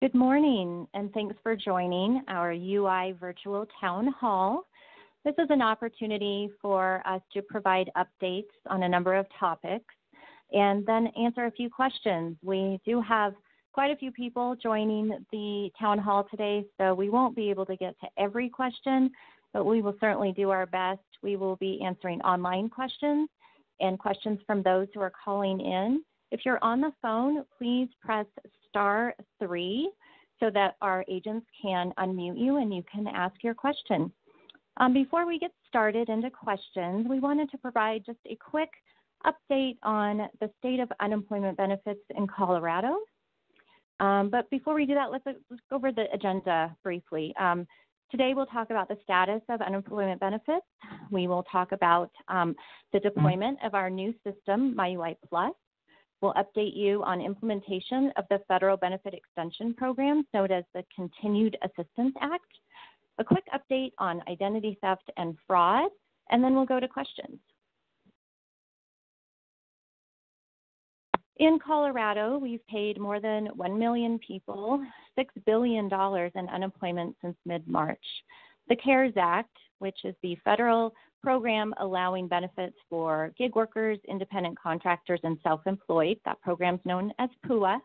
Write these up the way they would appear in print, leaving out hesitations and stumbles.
Good morning, and thanks for joining our UI Virtual Town Hall. This is an opportunity for us to provide updates on a number of topics and then answer a few questions. We do have quite a few people joining the town hall today, so we won't be able to get to every question, but we will certainly do our best. We will be answering online questions and questions from those who are calling in. If you're on the phone, please press *3 so that our agents can unmute you and you can ask your question. Before we get started into questions, we wanted to provide just a quick update on the state of unemployment benefits in Colorado. But before we do that, let's go over the agenda briefly. Today we'll talk about the status of unemployment benefits. We will talk about the deployment of our new system, MyUI Plus. We'll update you on implementation of the Federal Benefit Extension Program, known as the Continued Assistance Act, a quick update on identity theft and fraud, and then we'll go to questions. In Colorado, we've paid more than 1 million people $6 billion in unemployment since mid-March. The CARES Act, which is the federal program allowing benefits for gig workers, independent contractors, and self-employed. That program's known as PUA.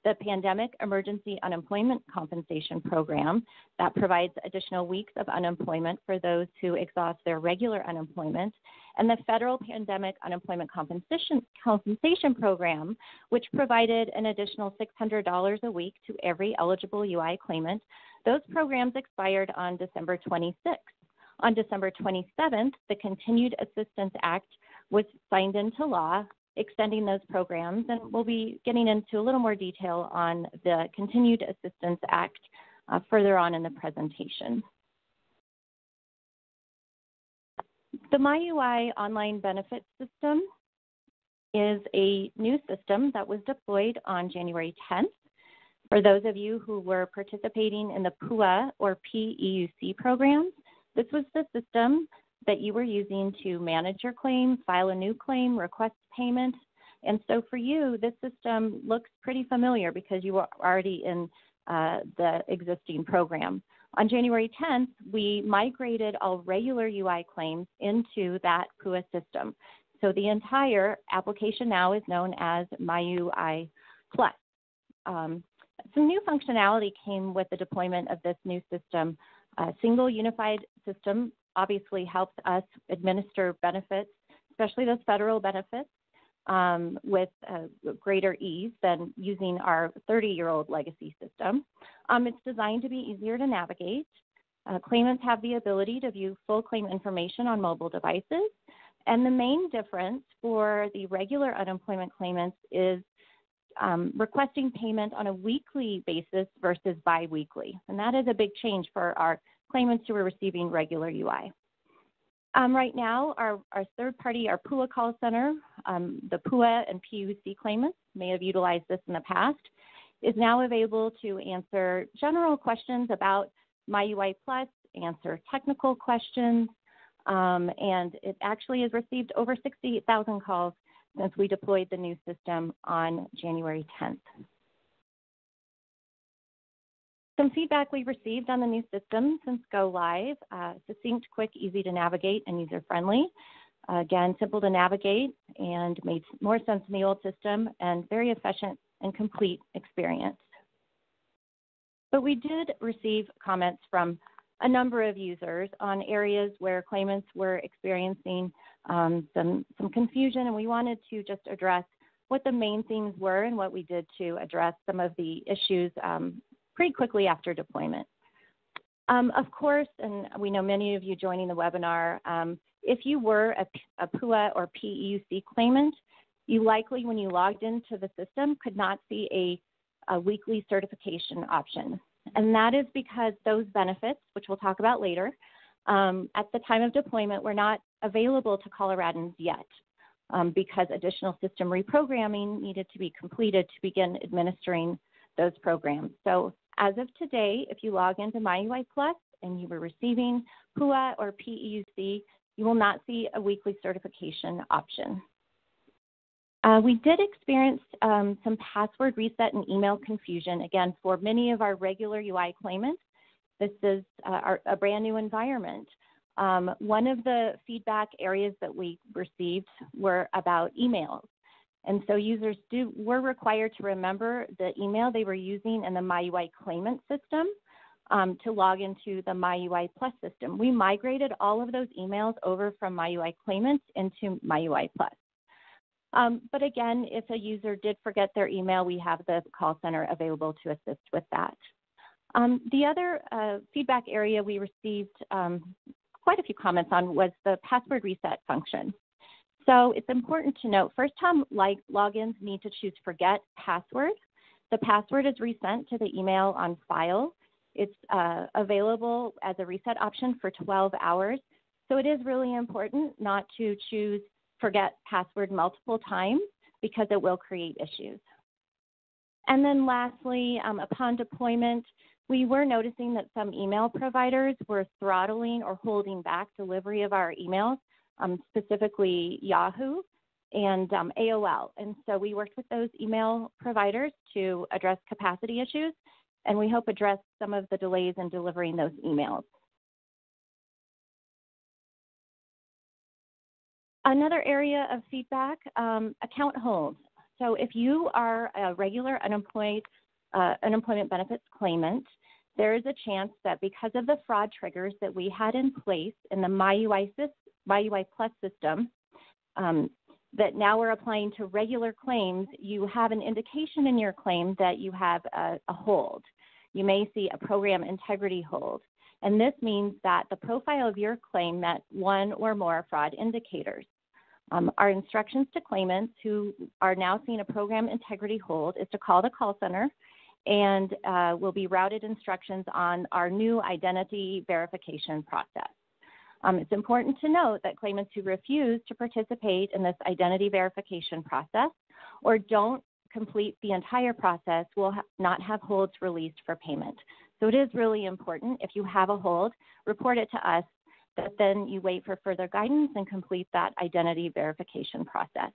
The Pandemic Emergency Unemployment Compensation Program that provides additional weeks of unemployment for those who exhaust their regular unemployment. And the Federal Pandemic Unemployment Compensation Program, which provided an additional $600 a week to every eligible UI claimant. Those programs expired on December 26th. On December 27th, the Continued Assistance Act was signed into law, extending those programs, and we'll be getting into a little more detail on the Continued Assistance Act further on in the presentation. The MyUI Online Benefit System is a new system that was deployed on January 10th. For those of you who were participating in the PUA or PEUC programs, this was the system that you were using to manage your claim, file a new claim, request payment. And so for you, this system looks pretty familiar because you are already in the existing program. On January 10th, we migrated all regular UI claims into that PUA system. So the entire application now is known as MyUI Plus. Some new functionality came with the deployment of this new system. A single unified system obviously helps us administer benefits, especially those federal benefits, with greater ease than using our 30-year-old legacy system. It's designed to be easier to navigate. Claimants have the ability to view full claim information on mobile devices. And the main difference for the regular unemployment claimants is requesting payment on a weekly basis versus biweekly. And that is a big change for our claimants who are receiving regular UI. Right now, our third party, our PUA call center, the PUA and PEUC claimants may have utilized this in the past, is now available to answer general questions about MyUI Plus, answer technical questions, and it actually has received over 68,000 calls since we deployed the new system on January 10th. Some feedback we received on the new system since go live: succinct, quick, easy to navigate, and user-friendly. Again, simple to navigate and made more sense in the old system, and very efficient and complete experience. But we did receive comments from a number of users on areas where claimants were experiencing some confusion, and we wanted to just address what the main themes were and what we did to address some of the issues pretty quickly after deployment. Of course, and we know many of you joining the webinar, if you were a PUA or PEUC claimant, you likely, when you logged into the system, could not see a weekly certification option. And that is because those benefits, which we'll talk about later, at the time of deployment were not available to Coloradans yet because additional system reprogramming needed to be completed to begin administering those programs. So as of today, if you log into MyUI Plus and you were receiving PUA or PEUC, you will not see a weekly certification option. We did experience some password reset and email confusion. Again, for many of our regular UI claimants, this is a brand new environment. One of the feedback areas that we received were about emails. And so users were required to remember the email they were using in the MyUI claimant system to log into the MyUI Plus system. We migrated all of those emails over from MyUI claimants into MyUI Plus. But again, if a user did forget their email, we have the call center available to assist with that. The other feedback area we received quite a few comments on was the password reset function. So it's important to note, first-time logins need to choose forget password. The password is resent to the email on file. It's available as a reset option for 12 hours. So it is really important not to choose forget password multiple times because it will create issues. And then lastly, upon deployment, we were noticing that some email providers were throttling or holding back delivery of our emails, specifically Yahoo and AOL. And so we worked with those email providers to address capacity issues, and we hope address some of the delays in delivering those emails. Another area of feedback, account hold. So if you are a regular unemployment benefits claimant, there is a chance that because of the fraud triggers that we had in place in the MyUI Plus system, that now we're applying to regular claims, you have an indication in your claim that you have a hold. You may see a program integrity hold. And this means that the profile of your claim met one or more fraud indicators. Our instructions to claimants who are now seeing a program integrity hold is to call the call center, and will be routed instructions on our new identity verification process. It's important to note that claimants who refuse to participate in this identity verification process or don't complete the entire process will not have holds released for payment. So it is really important, if you have a hold, report it to us, but then you wait for further guidance and complete that identity verification process.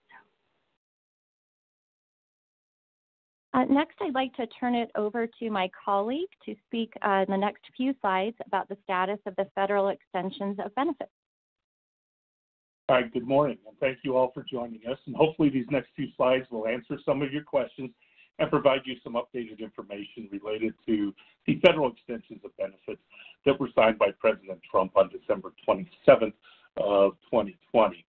Next, I'd like to turn it over to my colleague to speak in the next few slides about the status of the federal extensions of benefits. Hi, good morning, and thank you all for joining us. And hopefully these next few slides will answer some of your questions and provide you some updated information related to the federal extensions of benefits that were signed by President Trump on December 27th of 2020.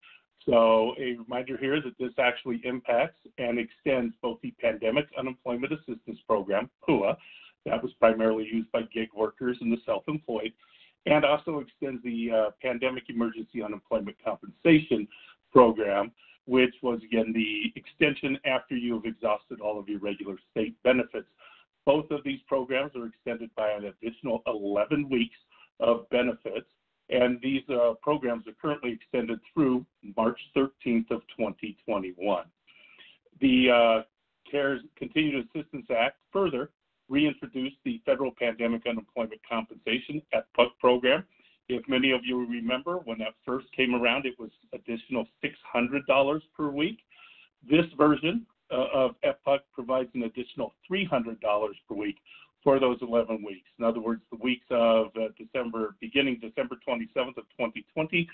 So a reminder here that this actually impacts and extends both the Pandemic Unemployment Assistance Program, PUA, that was primarily used by gig workers and the self-employed, and also extends the Pandemic Emergency Unemployment Compensation Program, which was, again, the extension after you have exhausted all of your regular state benefits. Both of these programs are extended by an additional 11 weeks of benefits, and these programs are currently extended through March 13th of 2021. The CARES Continued Assistance Act further reintroduced the Federal Pandemic Unemployment Compensation FPUC program. If many of you remember, when that first came around, it was additional $600 per week. This version of FPUC provides an additional $300 per week for those 11 weeks. In other words, the weeks of beginning December 27th of 2020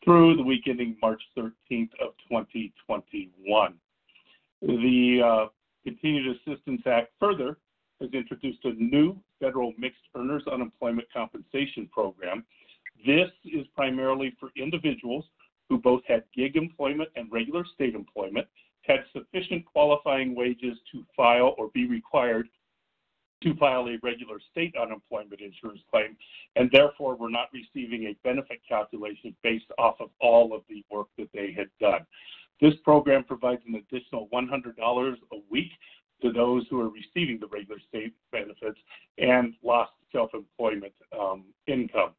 through the week ending March 13th of 2021. The Continued Assistance Act further has introduced a new federal mixed earners unemployment compensation program. This is primarily for individuals who both had gig employment and regular state employment, had sufficient qualifying wages to file or be required to file a regular state unemployment insurance claim, and therefore were not receiving a benefit calculation based off of all of the work that they had done. This program provides an additional $100 a week to those who are receiving the regular state benefits and lost self-employment income.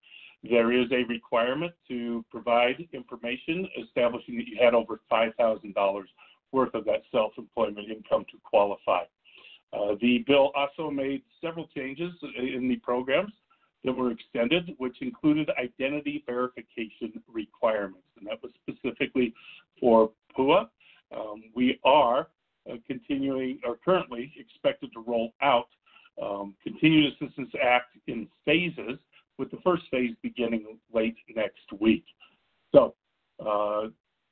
There is a requirement to provide information establishing that you had over $5,000 worth of that self-employment income to qualify. The bill also made several changes in the programs that were extended, which included identity verification requirements, and that was specifically for PUA. We are Continued Assistance Act in phases, with the first phase beginning late next week. So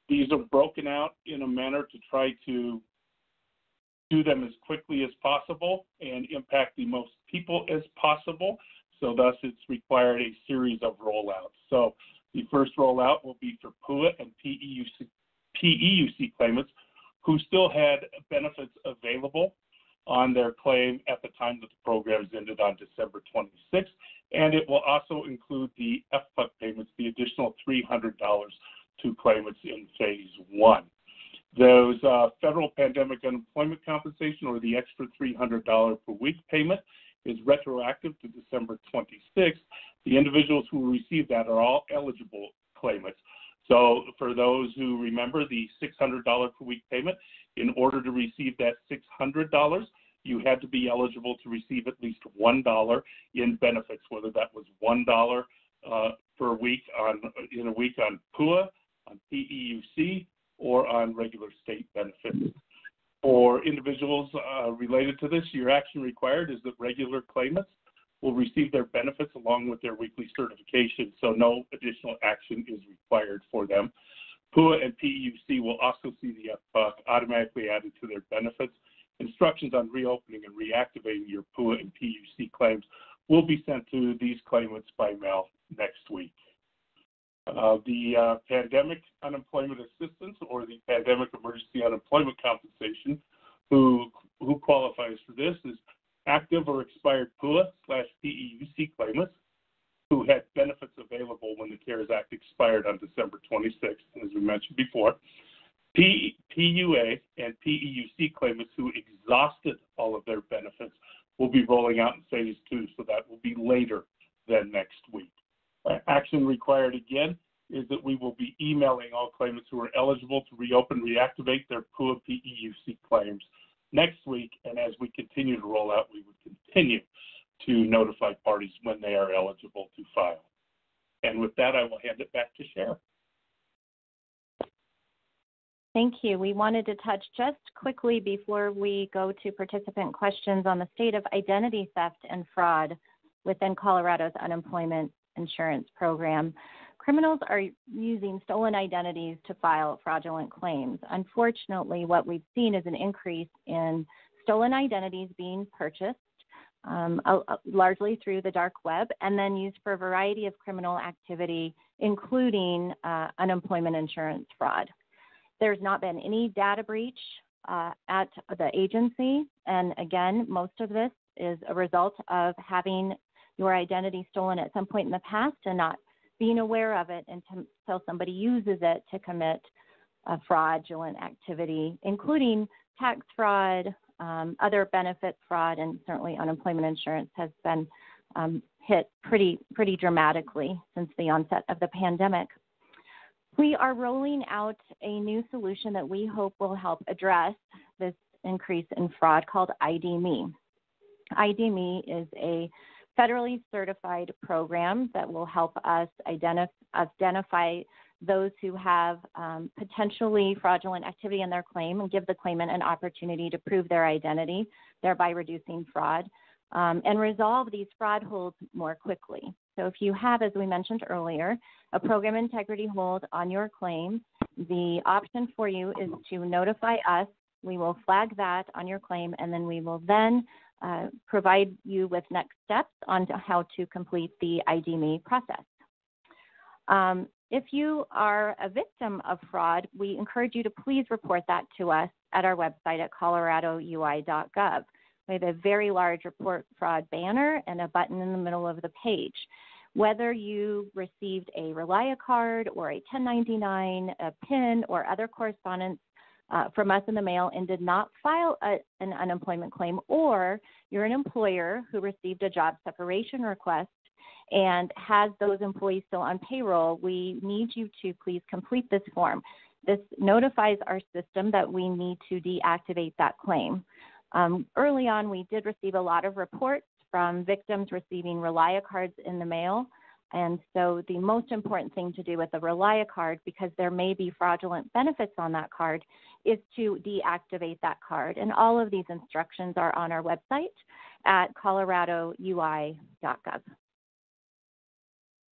these are broken out in a manner to try to do them as quickly as possible and impact the most people as possible. So thus it's required a series of rollouts. So the first rollout will be for PUA and PEUC claimants who still had benefits available on their claim at the time that the programs ended on December 26th. And it will also include the FPUC payments, the additional $300 to claimants in phase one. Those federal pandemic unemployment compensation, or the extra $300 per week payment, is retroactive to December 26th. The individuals who receive that are all eligible claimants. So for those who remember the $600 per week payment, in order to receive that $600, you had to be eligible to receive at least $1 in benefits, whether that was $1 per week in a week on PUA, on PEUC, or on regular state benefits. For individuals related to this, your action required is that regular claimants will receive their benefits along with their weekly certification, so no additional action is required for them. PUA and PEUC will also see the FPUC automatically added to their benefits. Instructions on reopening and reactivating your PUA and PEUC claims will be sent to these claimants by mail next week. The Pandemic Unemployment Assistance, or the Pandemic Emergency Unemployment Compensation, who qualifies for this is active or expired PUA/PEUC claimants who had benefits available when the CARES Act expired on December 26th, as we mentioned before. PUA and PEUC claimants who exhausted all of their benefits will be rolling out in phase two, so that will be later than next week. Action required again is that we will be emailing all claimants who are eligible to reopen, reactivate their PUA PEUC claims next week, and as we continue to roll out, we would continue to notify parties when they are eligible to file. And with that, I will hand it back to Cher. Thank you. We wanted to touch just quickly before we go to participant questions on the state of identity theft and fraud within Colorado's unemployment insurance program. Criminals are using stolen identities to file fraudulent claims. Unfortunately, what we've seen is an increase in stolen identities being purchased, largely through the dark web, and then used for a variety of criminal activity, including unemployment insurance fraud. There's not been any data breach at the agency, and again, most of this is a result of having your identity stolen at some point in the past and not being aware of it until somebody uses it to commit fraudulent activity, including tax fraud, other benefit fraud, and certainly unemployment insurance has been hit pretty dramatically since the onset of the pandemic. We are rolling out a new solution that we hope will help address this increase in fraud called ID.me. ID.me is a federally certified program that will help us identify those who have potentially fraudulent activity in their claim and give the claimant an opportunity to prove their identity, thereby reducing fraud, and resolve these fraud holds more quickly. So if you have, as we mentioned earlier, a program integrity hold on your claim, the option for you is to notify us. We will flag that on your claim, and then we will then provide you with next steps on how to complete the ID.me process. If you are a victim of fraud, we encourage you to please report that to us at our website at coloradoui.gov. We have a very large report fraud banner and a button in the middle of the page. Whether you received a Relia card or a 1099, a PIN, or other correspondence from us in the mail and did not file an unemployment claim, or you're an employer who received a job separation request and has those employees still on payroll, we need you to please complete this form. This notifies our system that we need to deactivate that claim. Early on, we did receive a lot of reports from victims receiving Relia cards in the mail. And so the most important thing to do with the Relia card, because there may be fraudulent benefits on that card, is to deactivate that card. And all of these instructions are on our website. at coloradoui.gov.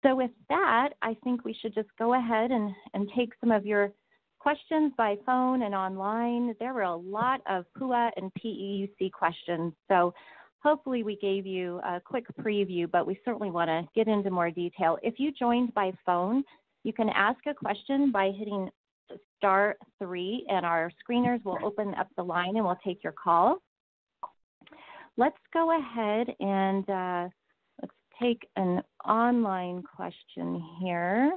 So with that, I think we should just go ahead and take some of your questions by phone and online. There were a lot of PUA and PEUC questions, so hopefully we gave you a quick preview, but we certainly want to get into more detail. If you joined by phone, you can ask a question by hitting *3, and our screeners will open up the line and we'll take your call. Let's go ahead and let's take an online question here.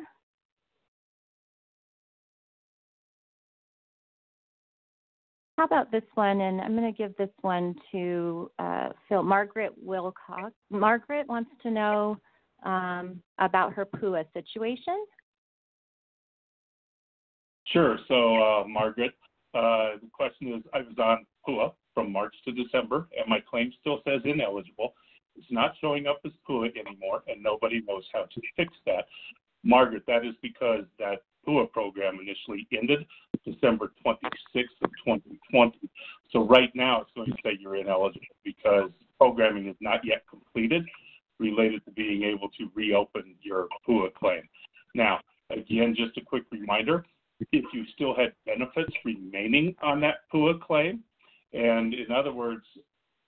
How about this one? And I'm going to give this one to Phil. Margaret Wilcox. Margaret wants to know about her PUA situation. Sure. So, Margaret, the question is, I was on PUA from March to December, and my claim still says ineligible. It's not showing up as PUA anymore, and nobody knows how to fix that. Margaret, that is because that PUA program initially ended December 26th of 2020. So right now it's going to say you're ineligible because programming is not yet completed related to being able to reopen your PUA claim. Now, again, just a quick reminder, if you still had benefits remaining on that PUA claim, and in other words,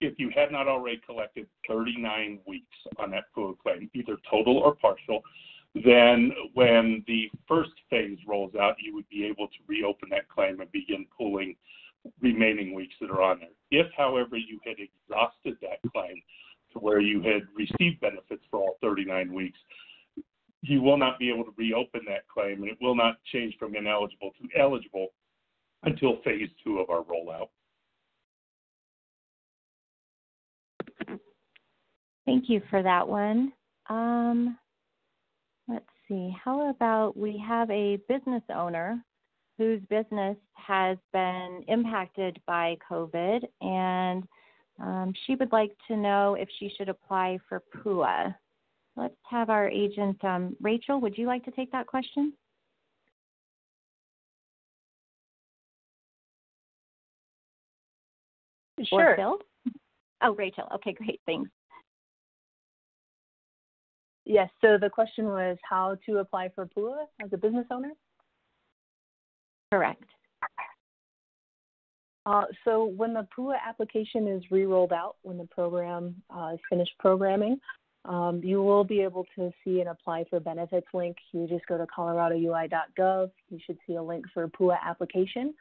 if you had not already collected 39 weeks on that PUA claim, either total or partial, then when the first phase rolls out, you would be able to reopen that claim and begin pulling remaining weeks that are on there. If, however, you had exhausted that claim to where you had received benefits for all 39 weeks, you will not be able to reopen that claim, and it will not change from ineligible to eligible until phase 2 of our rollout. Thank you for that one. Let's see. How about we have a business owner whose business has been impacted by COVID, and she would like to know if she should apply for PUA. Let's have our agent, Rachel, would you like to take that question? Sure. Or Phil? Oh, Rachel. Okay, great. Thanks. Yes, so the question was how to apply for PUA as a business owner? Correct. So when the PUA application is re-rolled out, when the program is finished programming, you will be able to see an apply for benefits link. You just go to coloradoui.gov. You should see a link for PUA application.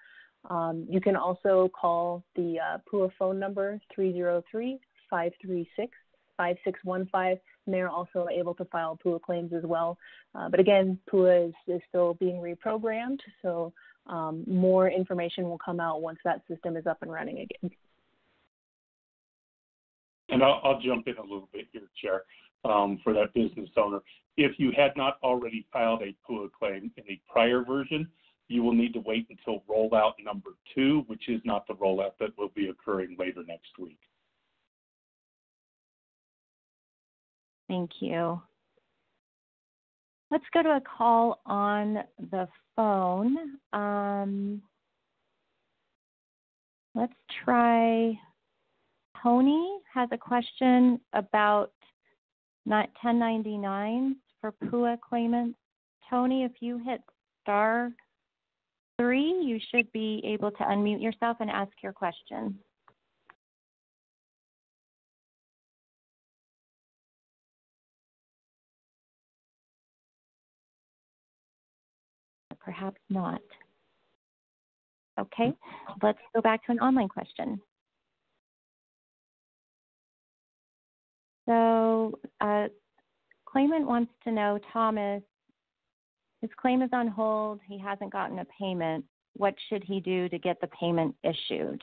You can also call the PUA phone number 303-536-5615, and they're also able to file PUA claims as well. But again, PUA is still being reprogrammed, so more information will come out once that system is up and running again. And I'll jump in a little bit here, Chair, for that business owner. If you had not already filed a PUA claim in a prior version, you will need to wait until rollout number 2, which is not the rollout that will be occurring later next week. Thank you. Let's go to a call on the phone. Let's try. Tony has a question about 1099s for PUA claimants. Tony, if you hit *3, you should be able to unmute yourself and ask your question. Perhaps not. Okay, let's go back to an online question. So, claimant wants to know, Thomas, his claim is on hold. He hasn't gotten a payment. What should he do to get the payment issued?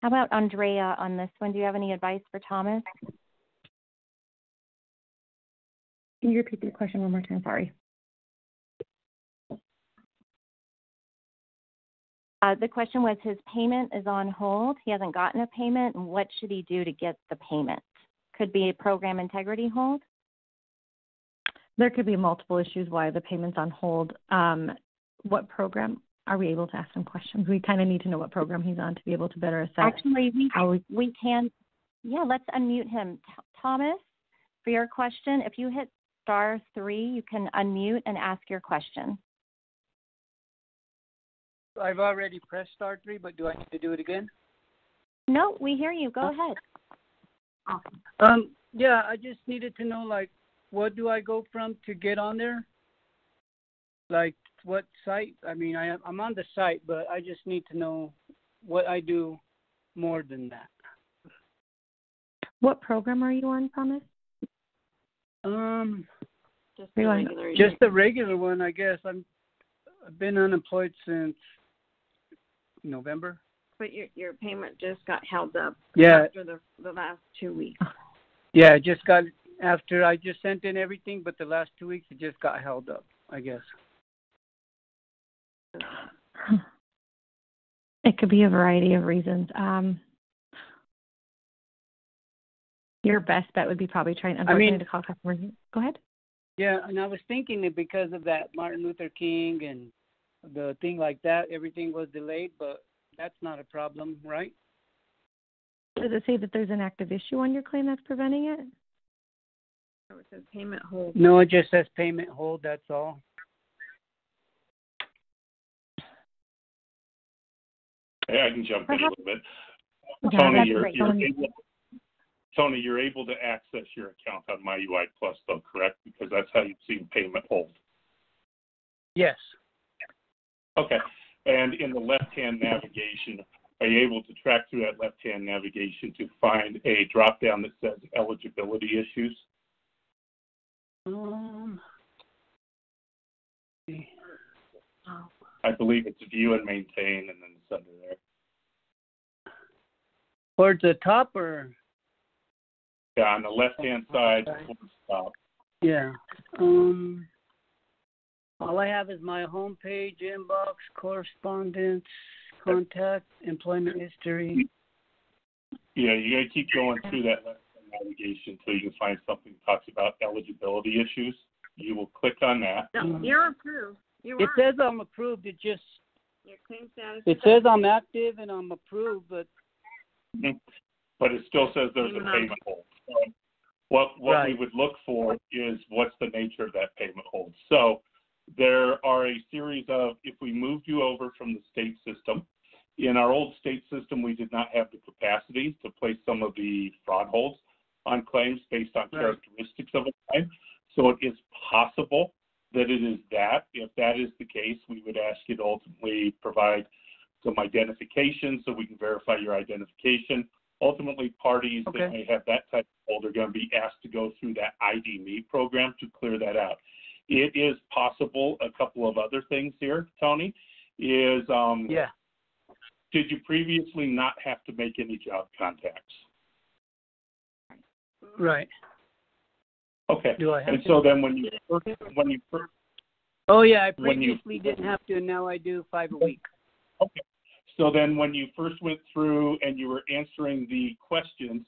How about Andrea on this one? Do you have any advice for Thomas? Can you repeat the question one more time? Sorry. The question was his payment is on hold. He hasn't gotten a payment. And what should he do to get the payment? Could be a program integrity hold. There could be multiple issues why the payment's on hold. What program are we able to ask him questions? We kind of need to know what program he's on to be able to better assess Actually, how we can. Yeah, let's unmute him. Thomas, for your question, if you hit *3, you can unmute and ask your question. I've already pressed *3, but do I need to do it again? No, we hear you. Go ahead. Yeah, I just needed to know, like, what do I go from to get on there? Like, what site? I mean, I'm on the site, but I just need to know what I do more than that. What program are you on, Thomas? Just the regular one, I guess. I've been unemployed since November. But your payment just got held up after the last 2 weeks. Yeah, it just got after I just sent in everything, but the last 2 weeks it just got held up, I guess. It could be a variety of reasons. Your best bet would be probably trying, unfortunately, to call customer. Go ahead. Yeah, and I was thinking that because of that Martin Luther King and the thing like that, everything was delayed, but that's not a problem, right? Does it say that there's an active issue on your claim that's preventing it? So it says payment hold. No, it just says payment hold, that's all. Hey, I can jump in a little bit. Yeah, Tony, you're able to access your account on MyUI Plus, though, correct? Because that's how you've seen payment hold. Yes. Okay. And in the left-hand navigation, are you able to track through that left-hand navigation to find a drop-down that says eligibility issues? I believe it's view and maintain, and then it's under there. Towards the top, or? Yeah, on the left-hand side, towards the top. Yeah. All I have is my home page, inbox, correspondence, contact, employment history. Yeah, you got to keep going through that left-hand navigation until you can find something that talks about eligibility issues. You will click on that. No, you're approved. It says I'm approved. It just your claim status. It says I'm active and I'm approved, but it still says there's a payment hold. So what we would look for is what's the nature of that payment hold. So there are a series of, if we moved you over from the state system, in our old state system, we did not have the capacity to place some of the fraud holds on claims based on characteristics of a claim. So it is possible that it is that. If that is the case, we would ask you to ultimately provide some identification so we can verify your identification. Ultimately, parties that may have that type of hold are going to be asked to go through that ID.me program to clear that out. It is possible, a couple of other things here, Tony, is did you previously not have to make any job contacts? Right. Okay. Do I have and to? So then when you first Oh yeah, I previously didn't have to, and now I do 5 a week. Okay. So then when you first went through and you were answering the questions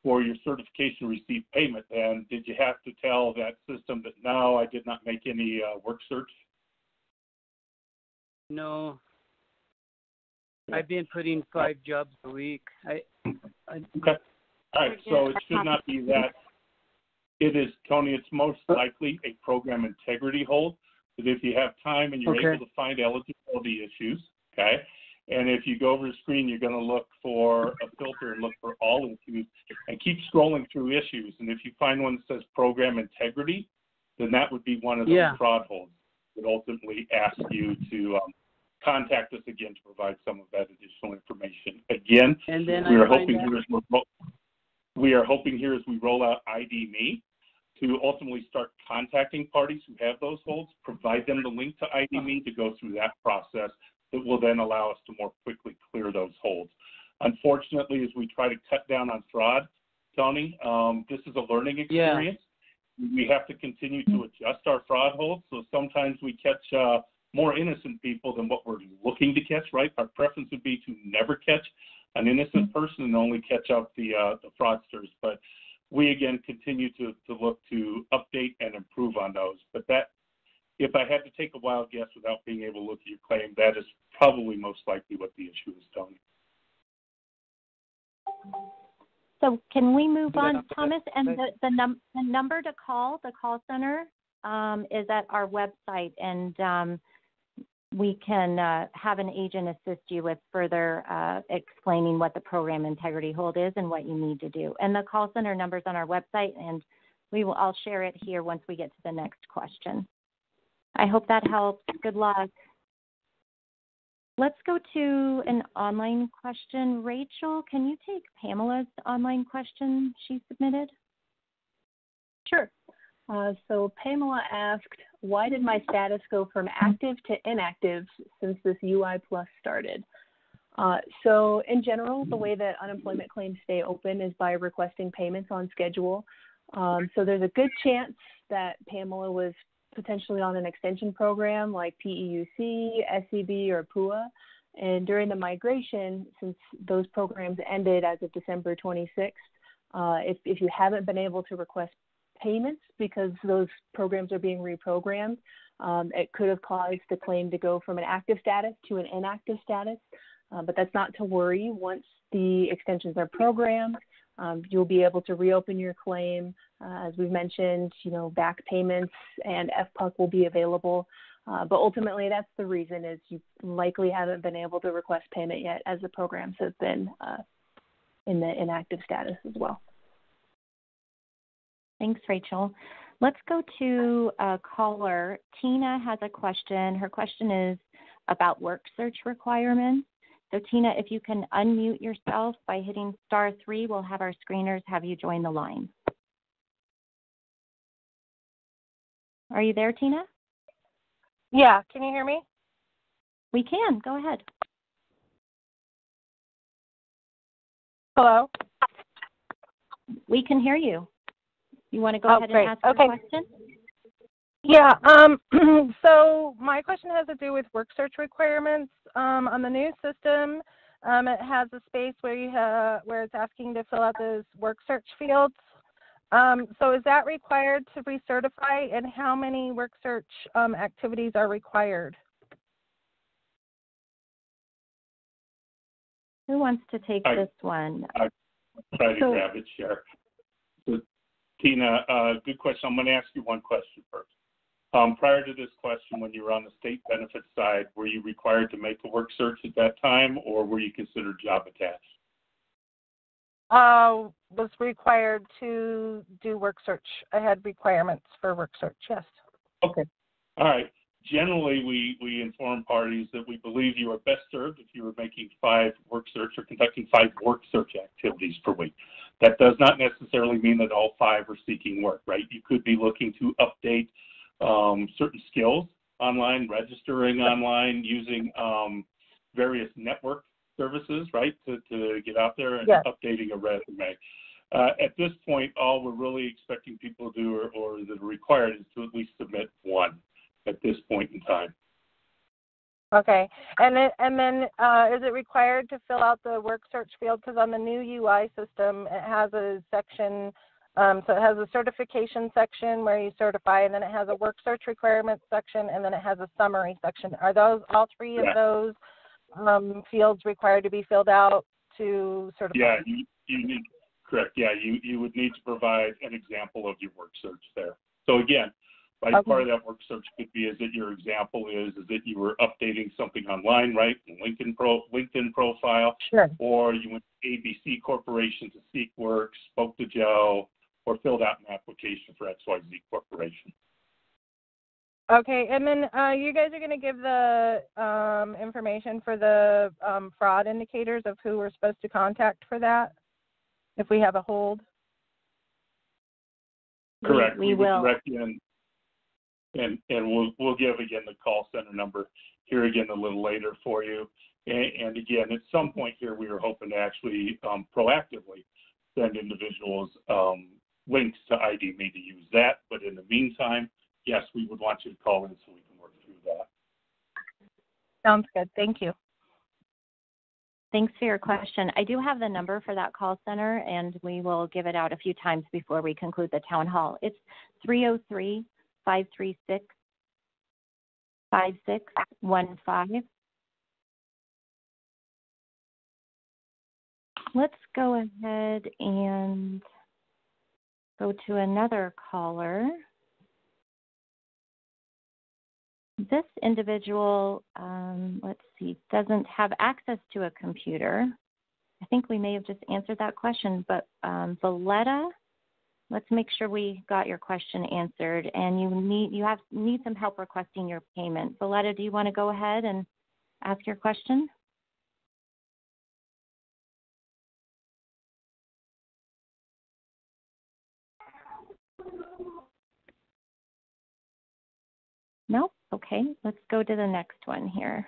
for your certification receipt payment, then did you have to tell that system that no, I did not make any work search? No. I've been putting 5 jobs a week. Okay. All right. So it should not be that. It is, Tony, it's most likely a program integrity hold. But if you have time and you're able to find eligibility issues, okay, and if you go over the screen, you're going to look for a filter and look for all issues and keep scrolling through issues. And if you find one that says program integrity, then that would be one of those fraud holds that ultimately ask you to contact us again to provide some of that additional information. Again, and then we are hoping here as we roll out ID.me to ultimately start contacting parties who have those holds, provide them the link to ID.me to go through that process that will then allow us to more quickly clear those holds. Unfortunately, as we try to cut down on fraud, Tony, this is a learning experience. We have to continue to adjust our fraud holds. So sometimes we catch more innocent people than what we're looking to catch, right? Our preference would be to never catch an innocent person and only catch up the fraudsters. But we, again, continue to look to update and improve on those. But that if I had to take a wild guess without being able to look at your claim, that is probably most likely what the issue is, Tony. So can we move on, Thomas? And the number to call, the call center, is at our website, and we can have an agent assist you with further explaining what the program integrity hold is and what you need to do. And the call center number is on our website, and I'll share it here once we get to the next question. I hope that helps. Good luck. Let's go to an online question. Rachel, can you take Pamela's online question she submitted? Sure. So Pamela asked, why did my status go from active to inactive since this UI Plus started? So in general, the way that unemployment claims stay open is by requesting payments on schedule. So there's a good chance that Pamela was potentially on an extension program like PEUC, SCB, or PUA. And during the migration, since those programs ended as of December 26th, if you haven't been able to request payments because those programs are being reprogrammed, it could have caused the claim to go from an active status to an inactive status. But that's not to worry. Once the extensions are programmed, you'll be able to reopen your claim. As we've mentioned, back payments and FPUC will be available. But ultimately, that's the reason is you likely haven't been able to request payment yet as the programs have been in the inactive status as well. Thanks, Rachel. Let's go to a caller. Tina has a question. Her question is about work search requirements. So, Tina, if you can unmute yourself by hitting *3, we'll have our screeners have you join the line. Are you there, Tina? Yeah. Can you hear me? We can. Go ahead. Hello? We can hear you. You want to go ahead and ask your question? Yeah. So my question has to do with work search requirements. On the new system, it has a space where it's asking to fill out those work search fields. So is that required to recertify, and how many work search activities are required? Who wants to take this one? I'll try to grab it, Sheriff. So, Tina, good question. I'm going to ask you one question first. Prior to this question, when you were on the state benefits side, were you required to make a work search at that time, or were you considered job attached? Was required to do work search. I had requirements for work search, yes. Okay. All right. Generally, we inform parties that we believe you are best served if you were making 5 work search or conducting 5 work search activities per week. That does not necessarily mean that all 5 are seeking work, right? You could be looking to update certain skills online, registering online, using various network services, right, to get out there and updating a resume. At this point, all we're really expecting people to do or that are required is to at least submit 1 at this point in time. Okay. And then is it required to fill out the work search field? Because on the new UI system, it has a section, so it has a certification section where you certify, and then it has a work search requirements section, and then it has a summary section. Are those all 3 of those fields required to be filled out to certify? Yeah, you need, correct. Yeah, you would need to provide an example of your work search there. So again, right, part of that work search could be is that your example is that you were updating something online, right, LinkedIn profile, or you went to ABC Corporation to seek work, spoke to Joe, or filled out an application for XYZ Corporation. Okay, and then you guys are going to give the information for the fraud indicators of who we're supposed to contact for that, if we have a hold? Correct. We will. Direct you in, and we'll give, again, the call center number here again a little later for you. And again, at some point here, we were hoping to actually proactively send individuals links to ID.me to use that. But in the meantime, yes, we would want you to call in so we can work through that. Sounds good. Thank you. Thanks for your question. I do have the number for that call center, and we will give it out a few times before we conclude the town hall. It's 303-536-6766. 5615. Let's go ahead and go to another caller. This individual, let's see, doesn't have access to a computer. I think we may have just answered that question, but Valletta, let's make sure we got your question answered. And you need some help requesting your payment. Valletta, do you want to go ahead and ask your question? No? Okay, let's go to the next one here.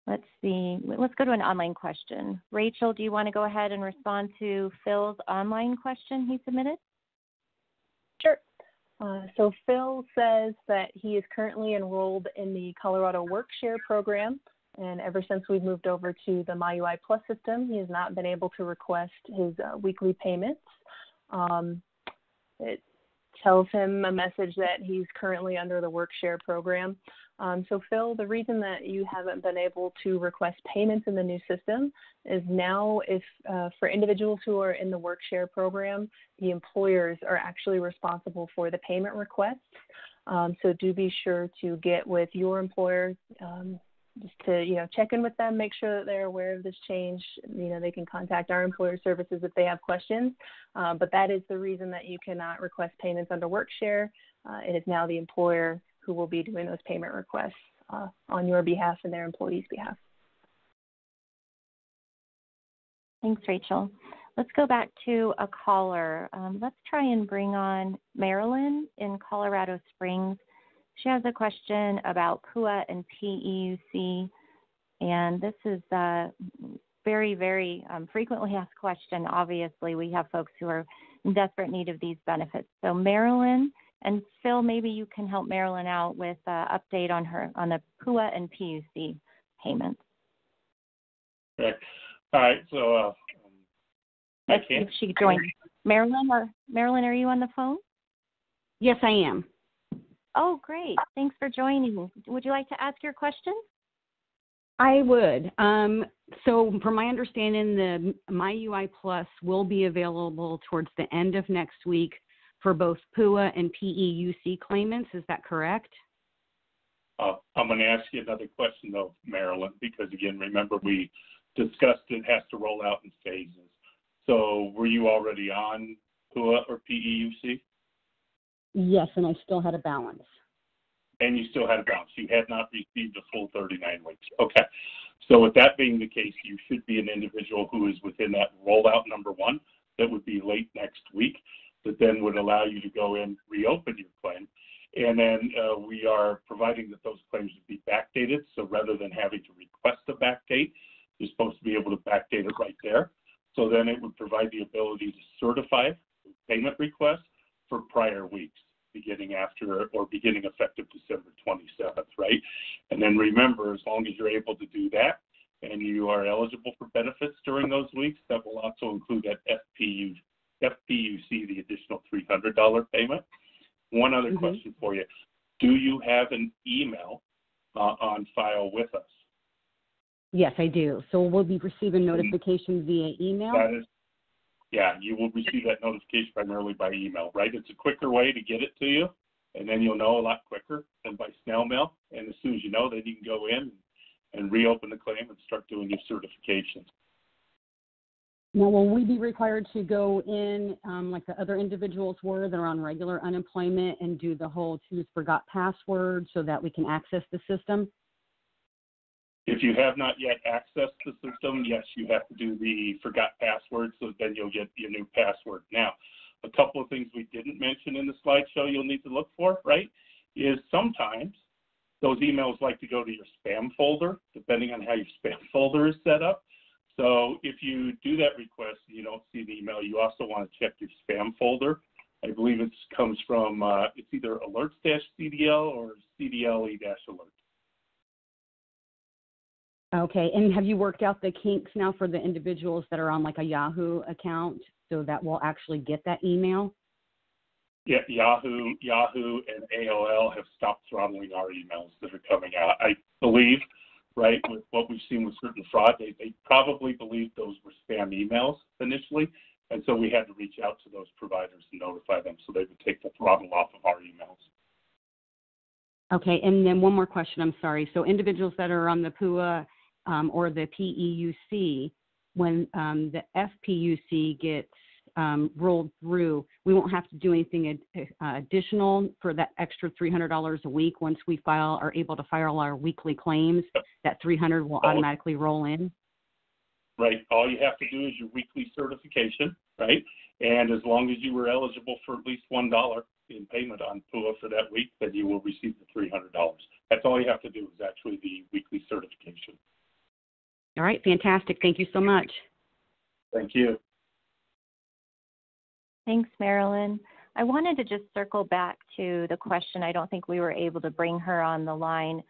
Let's see. Let's go to an online question. Rachel, do you want to go ahead and respond to Phil's online question he submitted? Sure. So Phil says that he is currently enrolled in the Colorado Workshare program, and ever since we've moved over to the MyUI Plus system, he has not been able to request his weekly payments. It tells him a message that he's currently under the Workshare program. So Phil, the reason that you haven't been able to request payments in the new system is now if for individuals who are in the Workshare program, the employers are actually responsible for the payment requests. So do be sure to get with your employer just to, check in with them, make sure that they're aware of this change. They can contact our employer services if they have questions. But that is the reason that you cannot request payments under Workshare. It is now the employer who will be doing those payment requests on your behalf and their employees' behalf. Thanks, Rachel. Let's go back to a caller. Let's try and bring on Marilyn in Colorado Springs. She has a question about PUA and PEUC, and this is a very, very frequently asked question. Obviously, we have folks who are in desperate need of these benefits. So Marilyn, and Phil, maybe you can help Marilyn out with an update on the PUA and PEUC payments. Okay. All right. So I can't. If she joins. Marilyn, are you on the phone? Yes, I am. Oh, great. Thanks for joining. Would you like to ask your question? I would. So from my understanding, the MyUI Plus will be available towards the end of next week for both PUA and PEUC claimants. Is that correct? I'm going to ask you another question, though, Marilyn, because, again, remember we discussed it has to roll out in phases. So were you already on PUA or PEUC? Yes, and I still had a balance. And you still had a balance. You had not received a full 39 weeks. Okay. So with that being the case, you should be an individual who is within that rollout number one. That would be late next week. That then would allow you to go in, reopen your claim. And then we are providing that those claims would be backdated. So rather than having to request a backdate, you're supposed to be able to backdate it right there. So then it would provide the ability to certify payment requests for prior weeks, beginning effective December 27th, right? And then remember, as long as you're able to do that and you are eligible for benefits during those weeks, that will also include that FPUC, the additional $300 payment. One other question for you. Do you have an email on file with us? Yes, I do. So we'll be receiving notifications via email? Yeah, you will receive that notification primarily by email, right? It's a quicker way to get it to you, and then you'll know a lot quicker than by snail mail. And as soon as you know, then you can go in and reopen the claim and start doing your certifications. Now, will we be required to go in like the other individuals were that are on regular unemployment and do the whole choose forgot password so that we can access the system? If you have not yet accessed the system, yes, you have to do the forgot password, so then you'll get your new password. Now, a couple of things we didn't mention in the slideshow you'll need to look for, right, is sometimes those emails like to go to your spam folder, depending on how your spam folder is set up. So if you do that request and you don't see the email, you also want to check your spam folder. I believe it comes from, it's either alerts-CDL or CDLE-alert. Okay, and have you worked out the kinks now for the individuals that are on like a Yahoo account so that we'll actually get that email? Yeah, Yahoo and AOL have stopped throttling our emails that are coming out. I believe, right, with what we've seen with certain fraud, they probably believed those were spam emails initially, and so we had to reach out to those providers and notify them so they would take the throttle off of our emails. Okay, and then one more question, I'm sorry. So individuals that are on the PUA or the PEUC, when the FPUC gets rolled through, we won't have to do anything additional for that extra $300 a week. Once we are able to file our weekly claims, that $300 will automatically roll in. Right. All you have to do is your weekly certification, right? And as long as you were eligible for at least $1 in payment on PUA for that week, then you will receive the $300. That's all you have to do is actually the weekly certification. All right. Fantastic. Thank you so much. Thank you. Thanks, Marilyn. I wanted to just circle back to the question. I don't think we were able to bring her on the line.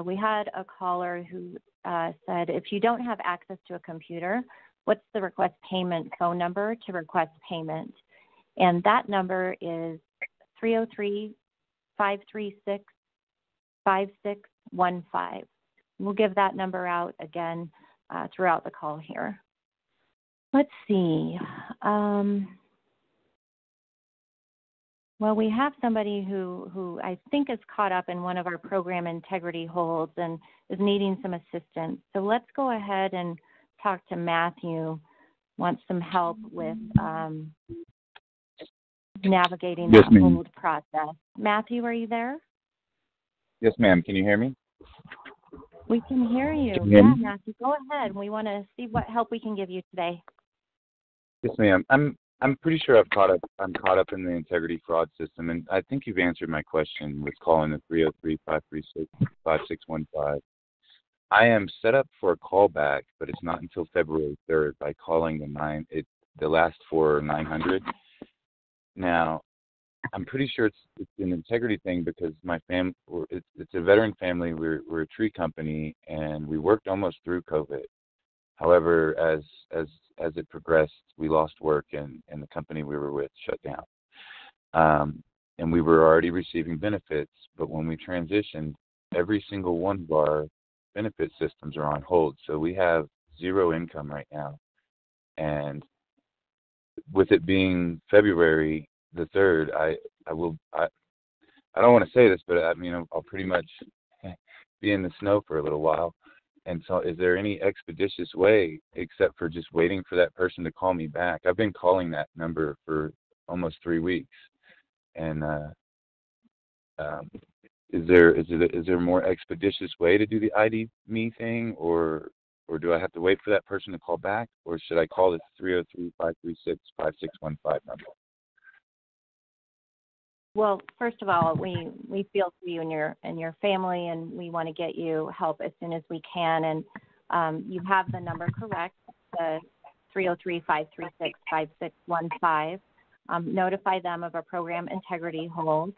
We had a caller who said, if you don't have access to a computer, what's the request payment phone number to request payment? And that number is 303-536-5615. We'll give that number out again throughout the call here. Let's see. Well, we have somebody who I think is caught up in one of our program integrity holds and is needing some assistance. So let's go ahead and talk to Matthew, wants some help with navigating that hold process. Matthew, are you there? Yes, ma'am. Can you hear me? We can hear you. Yeah, Matthew, go ahead. We want to see what help we can give you today. Yes, ma'am. I'm pretty sure I'm caught up in the integrity fraud system, and I think you've answered my question with calling the 303-536-5615. I am set up for a callback, but it's not until February 3rd by calling the last four are 900. Now, I'm pretty sure it's an integrity thing because my family, it's a veteran family. We're a tree company, and we worked almost through COVID. However, as it progressed, we lost work, and the company we were with shut down. And we were already receiving benefits, but when we transitioned, every single one of our benefit systems are on hold. So we have zero income right now. And with it being February the 3rd, I don't want to say this, but I mean, I'll pretty much be in the snow for a little while. And so is there any expeditious way except for just waiting for that person to call me back? I've been calling that number for almost 3 weeks. And is there a more expeditious way to do the ID me thing, or do I have to wait for that person to call back, or should I call this 303-536-5615 number? Well, first of all, we feel for you and your family, and we want to get you help as soon as we can. And you have the number correct, the 303-536-5615. Notify them of a program integrity hold.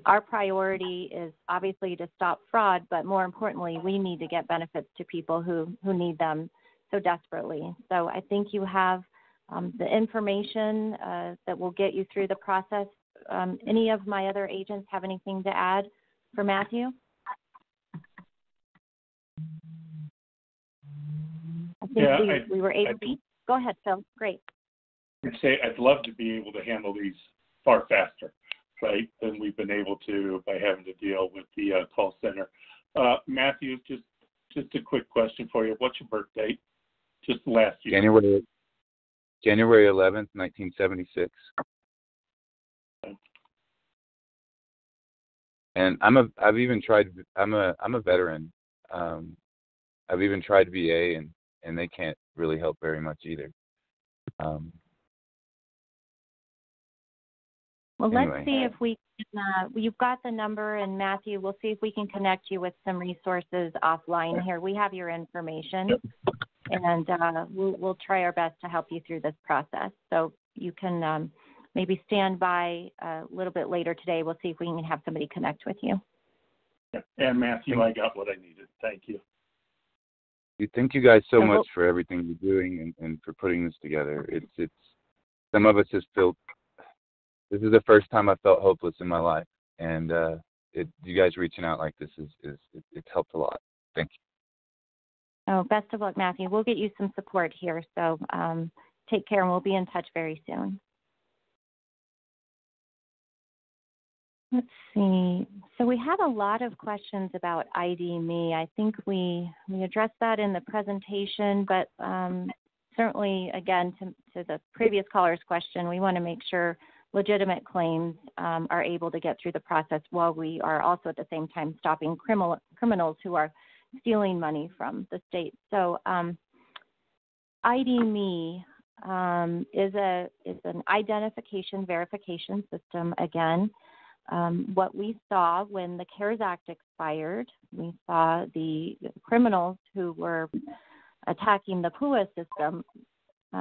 Our priority is obviously to stop fraud, but more importantly, we need to get benefits to people who need them so desperately. So I think you have the information that will get you through the process. Any of my other agents have anything to add for Matthew? I think we were able to. Go ahead, Phil. Great. I'd love to be able to handle these far faster, right, than we've been able to by having to deal with the call center. Matthew, just a quick question for you. What's your birth date? Just last year. January 11th, 1976. And I'm a veteran. I've even tried VA, and they can't really help very much either. Well, let's see if we can, you've got the number, and Matthew, we'll see if we can connect you with some resources offline here. We have your information, and we'll try our best to help you through this process. So you can maybe stand by a little bit later today. We'll see if we can have somebody connect with you. And Matthew, I got what I needed. Thank you. Thank you guys so much for everything you're doing and for putting this together. It's some of us just feel this is the first time I felt hopeless in my life, and you guys reaching out like this it's helped a lot. Thank you. Oh, best of luck, Matthew. We'll get you some support here. So take care, and we'll be in touch very soon. Let's see. So we had a lot of questions about ID.me. I think we addressed that in the presentation, but certainly, again, to the previous caller's question, we want to make sure legitimate claims are able to get through the process while we are also at the same time stopping criminals who are stealing money from the state. So ID.me is an identification verification system. Again, what we saw when the CARES Act expired, we saw the criminals who were attacking the PUA system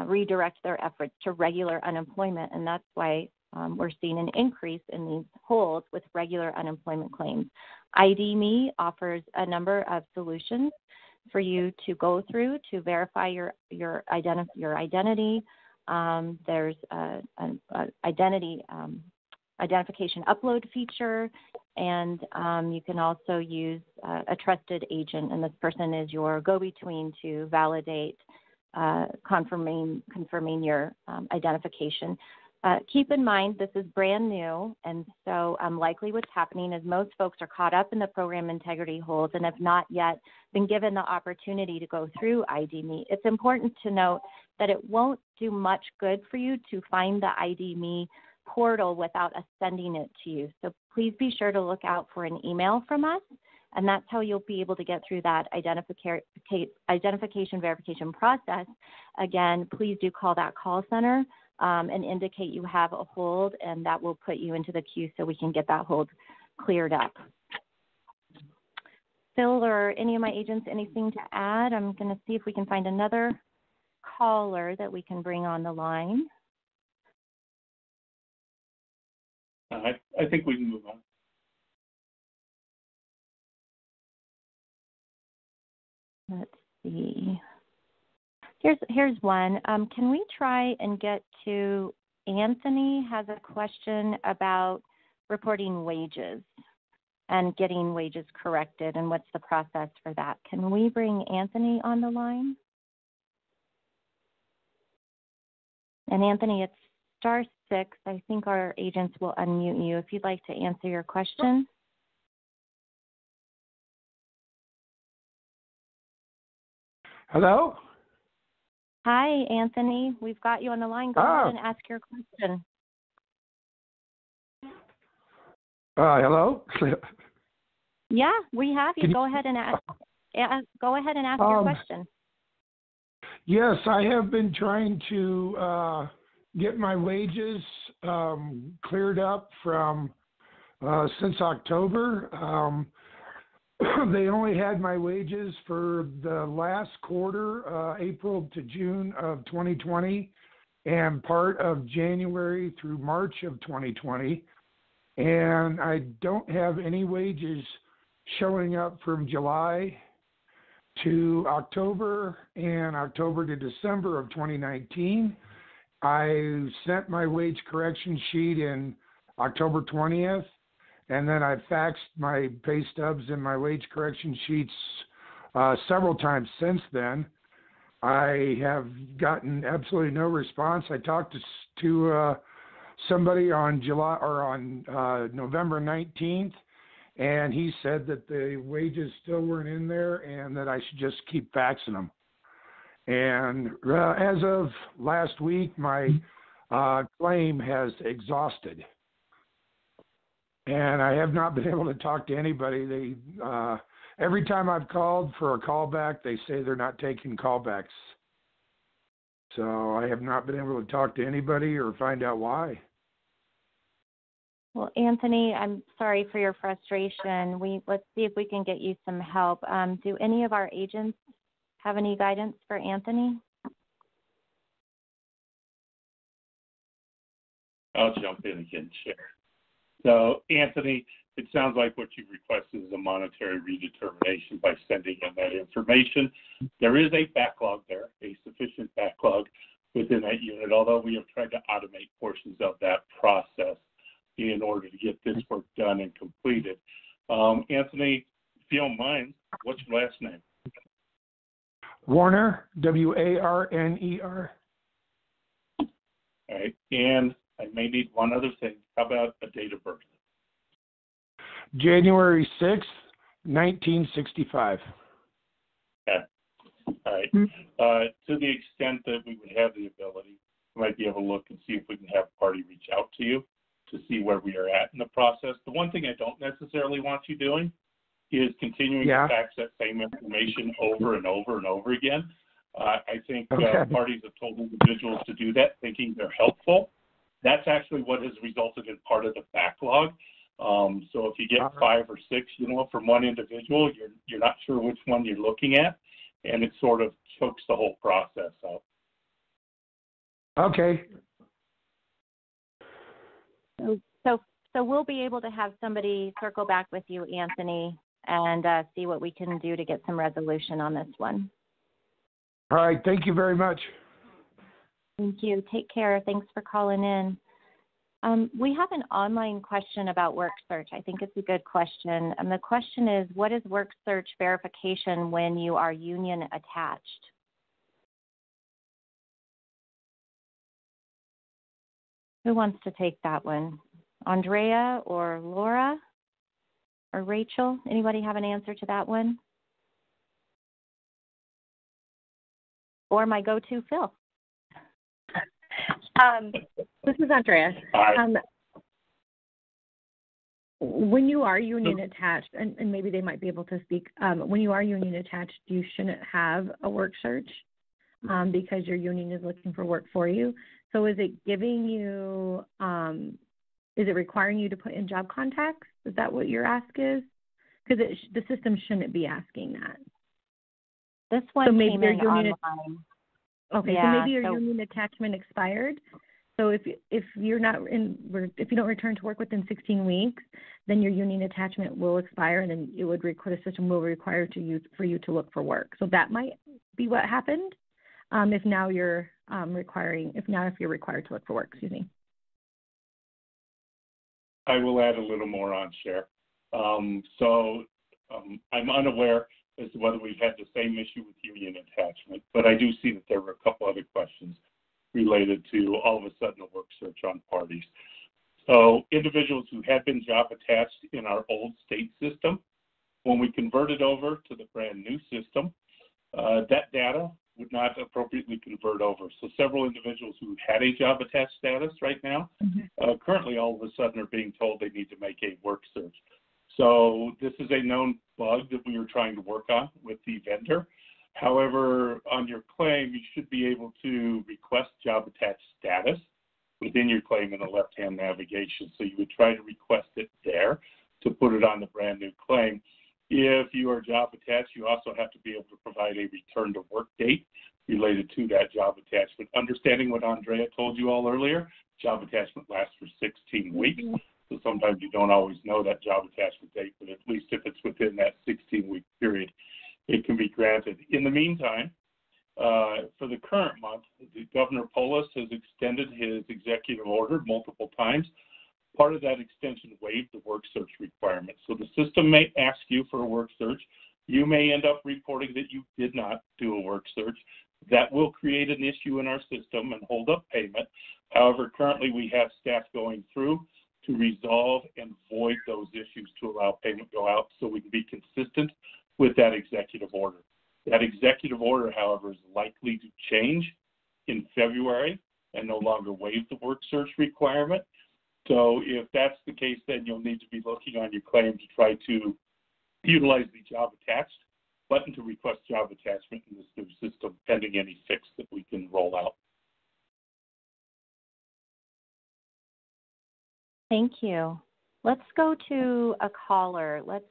redirect their efforts to regular unemployment, and that's why we're seeing an increase in these holds with regular unemployment claims. ID.me offers a number of solutions for you to go through to verify your identity. There's an identification upload feature, and you can also use a trusted agent, and this person is your go-between to validate confirming your identification. Keep in mind, this is brand new, and so likely what's happening is most folks are caught up in the program integrity holds and have not yet been given the opportunity to go through ID.me. It's important to note that it won't do much good for you to find the ID.me portal without us sending it to you. So please be sure to look out for an email from us, and that's how you'll be able to get through that identification verification process. Again, please do call that call center and indicate you have a hold, and that will put you into the queue so we can get that hold cleared up. Phil or any of my agents, anything to add? I'm going to see if we can find another caller that we can bring on the line. I think we can move on. Let's see. Here's one. Can we try and get to Anthony? Has a question about reporting wages and getting wages corrected, and what's the process for that? Can we bring Anthony on the line? And Anthony, it's *6. I think our agents will unmute you if you'd like to answer your question. Hello? Hi, Anthony. We've got you on the line. Go ahead and ask your question. Hello? Yeah, we have you. Go ahead and ask your question. Yes, I have been trying to get my wages cleared up from since October. They only had my wages for the last quarter, April to June of 2020, and part of January through March of 2020. And I don't have any wages showing up from July to October and October to December of 2019. I sent my wage correction sheet in October 20th. And then I faxed my pay stubs and my wage correction sheets several times since then. I have gotten absolutely no response. I talked to somebody on November 19th, and he said that the wages still weren't in there and that I should just keep faxing them. And as of last week, my claim has exhausted. And I have not been able to talk to anybody. They every time I've called for a callback, they say they're not taking callbacks. So I have not been able to talk to anybody or find out why. Well, Anthony, I'm sorry for your frustration. Let's see if we can get you some help. Do any of our agents have any guidance for Anthony? I'll jump in again, Chair. So, Anthony, it sounds like what you've requested is a monetary redetermination by sending in that information. There is a backlog there, a sufficient backlog within that unit, although we have tried to automate portions of that process. in order to get this work done and completed. Anthony, if you don't mind, what's your last name? Warner, Warner. All right, and I may need one other thing. How about a date of birth? January 6th, 1965. Okay. All right. To the extent that we would have the ability, we might be able to look and see if we can have a party reach out to you to see where we are at in the process. The one thing I don't necessarily want you doing is continuing to fax that same information over and over and over again. I think parties have told individuals to do that, thinking they're helpful. That's actually what has resulted in part of the backlog. So if you get 5 or 6, from one individual, you're not sure which one you're looking at, and it sort of chokes the whole process out. Okay. So we'll be able to have somebody circle back with you, Anthony, and see what we can do to get some resolution on this one. All right. Thank you very much. Thank you. Take care. Thanks for calling in. We have an online question about work search. I think it's a good question. And the question is, what is work search verification when you are union attached? Who wants to take that one? Andrea or Laura or Rachel? Anybody have an answer to that one? Or my go-to, Phil? This is Andrea. When you are union attached, and maybe they might be able to speak, when you are union attached, you shouldn't have a work search because your union is looking for work for you. So is it giving you, is it requiring you to put in job contacts? Is that what your ask is? Because the system shouldn't be asking that. This one so maybe came in online. Okay, yeah, so maybe your union attachment expired. So if you're not if you don't return to work within 16 weeks, then your union attachment will expire, and then it would the system will require for you to look for work. So that might be what happened. If you're required to look for work, excuse me. I will add a little more on, Cher. I'm unaware as to whether we've had the same issue with union attachment, but I do see that there were a couple other questions related to all of a sudden a work search on parties. So individuals who had been job attached in our old state system, when we converted over to the brand new system, that data would not appropriately convert over. So several individuals who had a job attached status right now, currently all of a sudden are being told they need to make a work search. So this is a known bug that we are trying to work on with the vendor. However, on your claim, you should be able to request job attached status within your claim in the left-hand navigation. So you would try to request it there to put it on the brand new claim. If you are job attached, you also have to be able to provide a return to work date related to that job attachment. Understanding what Andrea told you all earlier, job attachment lasts for 16 weeks. So sometimes you don't always know that job attachment date, but at least if it's within that 16-week period, it can be granted. In the meantime, for the current month, Governor Polis has extended his executive order multiple times. Part of that extension waived the work search requirement. So the system may ask you for a work search. You may end up reporting that you did not do a work search. That will create an issue in our system and hold up payment. However, currently we have staff going through to resolve and void those issues to allow payment to go out so we can be consistent with that executive order. That executive order, however, is likely to change in February and no longer waive the work search requirement. So if that's the case, then you'll need to be looking on your claim to try to utilize the job attached button to request job attachment in this new system, pending any fix that we can roll out. Thank you. Let's go to a caller. Let's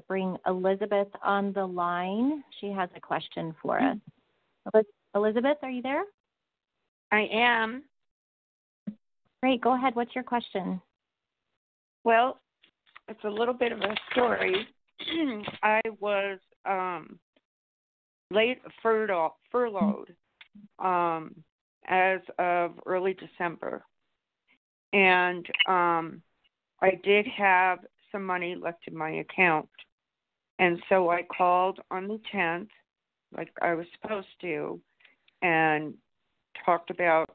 bring Elizabeth on the line. She has a question for us. Elizabeth, are you there? I am. Great. Go ahead. What's your question? Well, it's a little bit of a story. I was furloughed as of early December. And I did have some money left in my account. And so I called on the 10th, like I was supposed to, and talked about,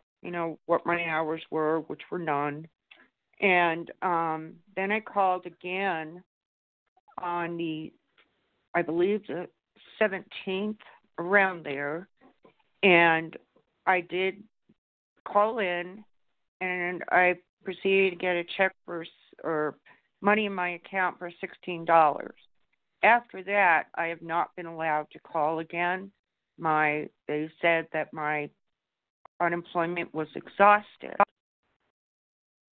what my hours were, which were none. And then I called again on I believe the 17th, around there. And I did call in, and I proceeded to get a check or money in my account for $16. After that, I have not been allowed to call again. They said that my unemployment was exhausted.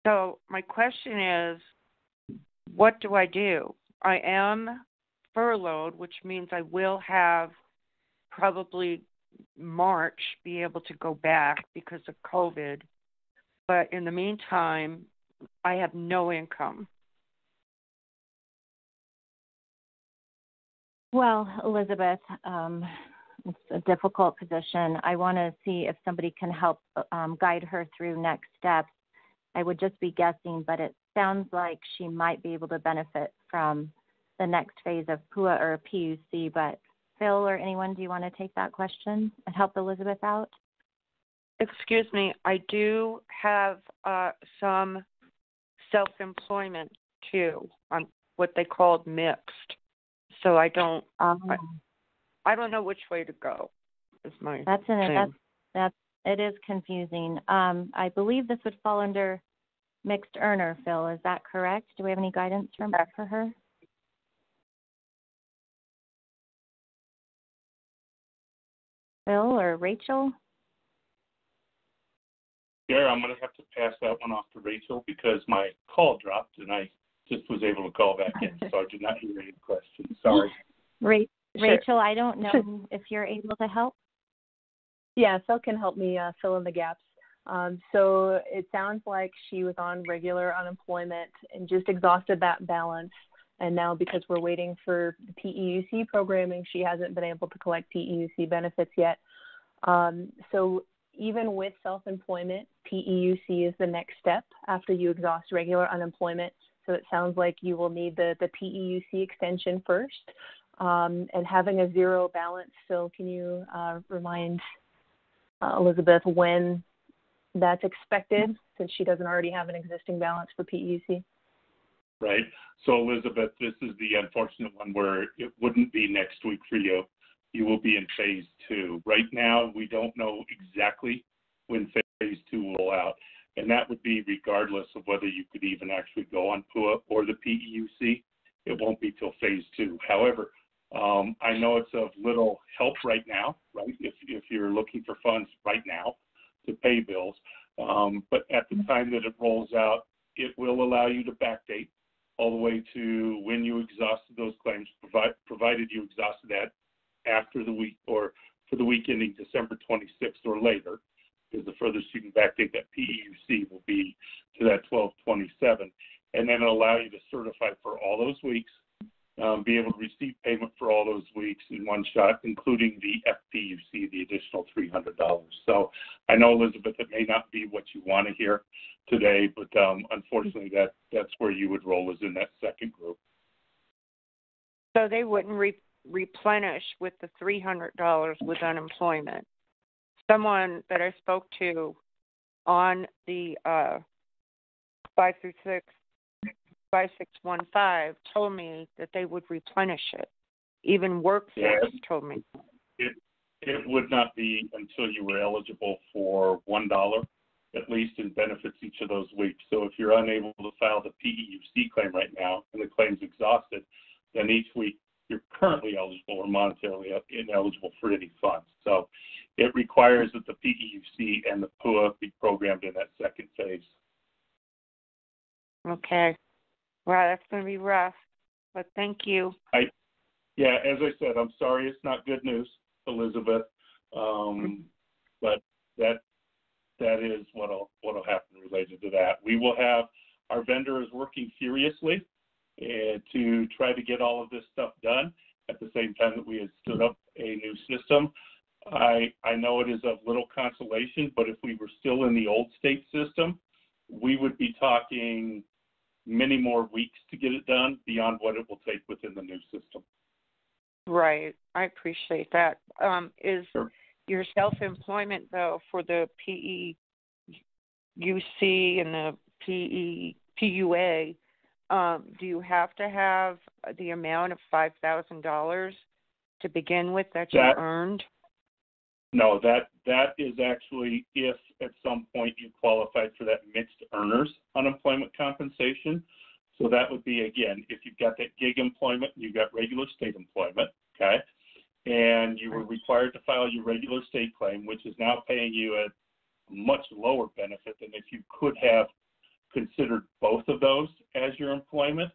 So my question is, what do I do? I am furloughed, which means I will have probably March be able to go back because of COVID. But in the meantime, I have no income. Well, Elizabeth, it's a difficult position. I want to see if somebody can help guide her through next steps. I would just be guessing, but it sounds like she might be able to benefit from the next phase of PUA or PUC. But Phil or anyone, do you want to take that question and help Elizabeth out? Excuse me, I do have some self-employment too, on what they called mixed. So I don't, I don't know which way to go. Is my thing. It is confusing. I believe this would fall under mixed earner, Phil. Is that correct? Do we have any guidance for her? Phil or Rachel? Yeah, I'm going to have to pass that one off to Rachel because my call dropped and I just was able to call back in, so I did not hear any questions. Sorry. Rachel, I don't know if you're able to help. Yeah, Phil can help me fill in the gaps. So it sounds like she was on regular unemployment and just exhausted that balance. And now because we're waiting for the PEUC programming, she hasn't been able to collect PEUC benefits yet. So even with self-employment, PEUC is the next step after you exhaust regular unemployment. So it sounds like you will need the PEUC extension first. And having a zero balance, Phil, can you remind Elizabeth when that's expected, since she doesn't already have an existing balance for PEUC? Right. So, Elizabeth, this is the unfortunate one where it wouldn't be next week for you. You will be in phase 2. Right now, we don't know exactly when phase 2 will roll out, and that would be regardless of whether you could even actually go on PUA or the PEUC. It won't be till phase 2. However, I know it's of little help right now, right, if you're looking for funds right now to pay bills. But at the time that it rolls out, it will allow you to backdate all the way to when you exhausted those claims, provided you exhausted that after the week or for the week ending December 26th or later, because the furthest you can backdate that PEUC will be to that 12/27, and then it'll allow you to certify for all those weeks, be able to receive payment for all those weeks in one shot, including the FPUC, the additional $300. So I know, Elizabeth, it may not be what you want to hear today, but unfortunately that's where you would roll, is in that second group. So they wouldn't replenish with the $300 with unemployment. Someone that I spoke to on the 5615 told me that they would replenish it. Even Workforce told me. It would not be until you were eligible for $1 at least in benefits each of those weeks. So if you're unable to file the PEUC claim right now and the claim's exhausted, then each week you're currently eligible or monetarily ineligible for any funds. So it requires that the PEUC and the PUA be programmed in that second phase. Okay. Wow, that's going to be rough, but thank you. As I said, I'm sorry it's not good news, Elizabeth, but that is what'll happen related to that. We will have, our vendor is working furiously to try to get all of this stuff done at the same time that we had stood up a new system. I know it is of little consolation, but if we were still in the old state system, we would be talking many more weeks to get it done beyond what it will take within the new system. Right. I appreciate that. Is Sure. your self-employment, though, for the PEUC and the PUA, do you have to have the amount of $5,000 to begin with that you earned? No, that is actually if at some point you qualified for that mixed earners unemployment compensation. So that would be, again, if you've got that gig employment and you've got regular state employment, okay, and you were required to file your regular state claim, which is now paying you a much lower benefit than if you could have considered both of those as your employment,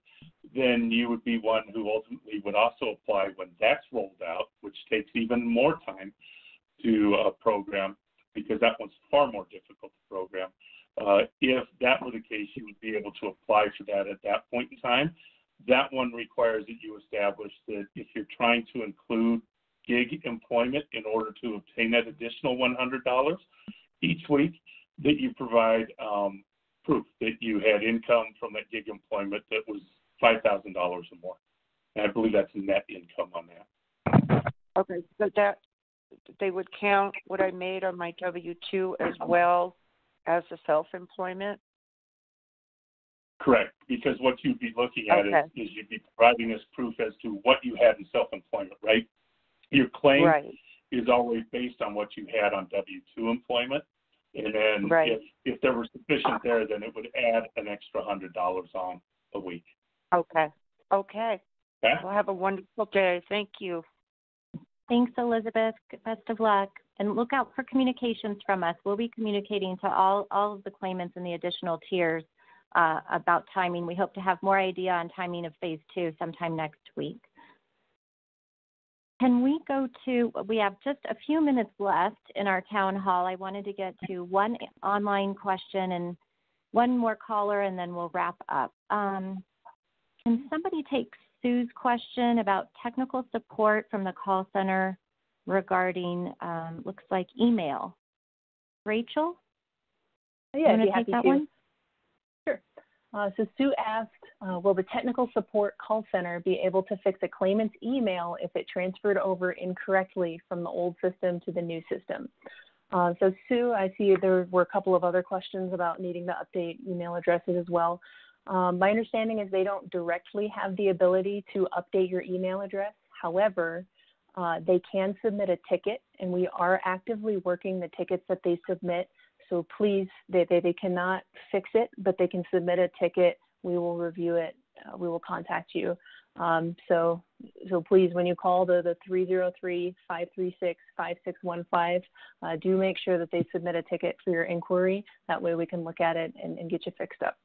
then you would be one who ultimately would also apply when that's rolled out, which takes even more time to program, because that one's far more difficult to program. If that were the case, you would be able to apply for that at that point in time. That one requires that you establish that if you're trying to include gig employment in order to obtain that additional $100 each week, that you provide proof that you had income from that gig employment that was $5,000 or more. And I believe that's net income on that. Okay, so that they would count what I made on my W-2 as well as the self-employment? Correct, because what you'd be looking at is you'd be providing us proof as to what you had in self-employment, right? Your claim is always based on what you had on W-2 employment. And then if there were sufficient there, then it would add an extra $100 on a week. Okay. Well, have a wonderful day. Thank you. Thanks, Elizabeth. Best of luck. And look out for communications from us. We'll be communicating to all of the claimants in the additional tiers about timing. We hope to have more idea on timing of phase 2 sometime next week. Can we go to, we have just a few minutes left in our town hall. I wanted to get to one online question and one more caller, and then we'll wrap up. Can somebody take Sue's question about technical support from the call center regarding, looks like email? Rachel? Yeah, I'd be take happy that to. one? Sure. So Sue asked, will the technical support call center be able to fix a claimant's email if it transferred over incorrectly from the old system to the new system? So Sue, I see there were a couple of other questions about needing to update email addresses as well. My understanding is they don't directly have the ability to update your email address. However, they can submit a ticket, and we are actively working the tickets that they submit. So please, they cannot fix it, but they can submit a ticket. We will review it. We will contact you. So please, when you call the 303-536-5615, do make sure that they submit a ticket for your inquiry. That way we can look at it and get you fixed up.